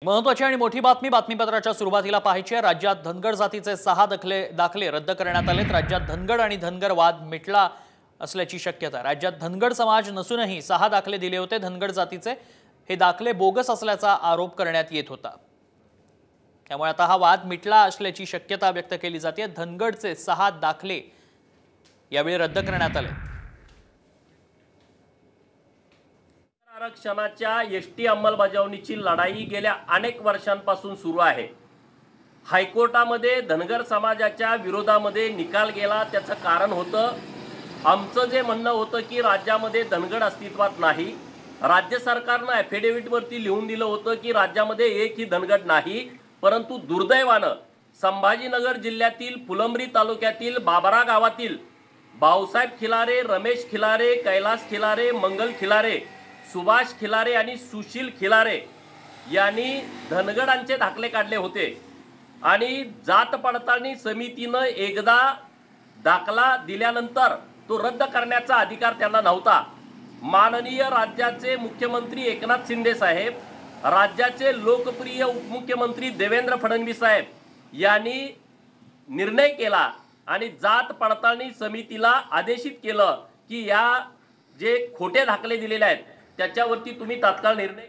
महत्त्वाची आणि मोठी बातमी बातमीपत्राच्या सुरुवातीला पाहायची आहे। राज्यात धनगर जातीचे 6 दाखले रद्द करण्यात आलेत। राज्यात धनगर आणि धनगर वाद मिटला असल्याची शक्यता। राज्यात धनगर समाज नसूनही 6 दाखले दिले होते धनगर जातीचे। हे दाखले बोगस असल्याचा आरोप करण्यात येत होता। त्यामुळे आता हा वाद मिटला असल्याची शक्यता व्यक्त केली जाते। धनगरचे 6 दाखले यावेळी रद्द करण्यात आले। आरक्षणाच्या एसटी अंमलबजावणीची लढाई गेल्या अनेक वर्षांपासून सुरू आहे। हायकोर्टामध्ये धनगर समाजाच्या विरोधामध्ये निकाल गेला। त्याचं कारण होतं आमचं जे म्हणणं होतं की राज्यामध्ये धनगर अस्तित्वात नाही। राज्य सरकारनं ॲफिडेव्हिटवरती लिहून दिलं होतं की राज्यामध्ये एकही धनगर नाही। परंतु दुर्दैवानं संभाजीनगर जिल्ह्यातील फुलंब्री तालुक्यातील बाबरा गावातील भाऊसाहेब खिलारे, रमेश खिलारे, कैलास खिलारे, मंगल खिलारे, सुभाष खिलारे आणि सुशील खिलारे यांनी धनगरांचे दाखले काढले होते आणि जात पडताळणी समितीनं एकदा दाखला दिल्यानंतर तो रद्द करण्याचा अधिकार त्यांना नव्हता। माननीय राज्याचे मुख्यमंत्री एकनाथ शिंदे साहेब, राज्याचे लोकप्रिय उपमुख्यमंत्री देवेंद्र फडणवीस साहेब यांनी निर्णय केला आणि जात पडताळणी समितीला आदेशित केलं की या जे खोटे दाखले दिलेले आहेत त्याच्यावरती तुम्ही तात्काळ निर्णय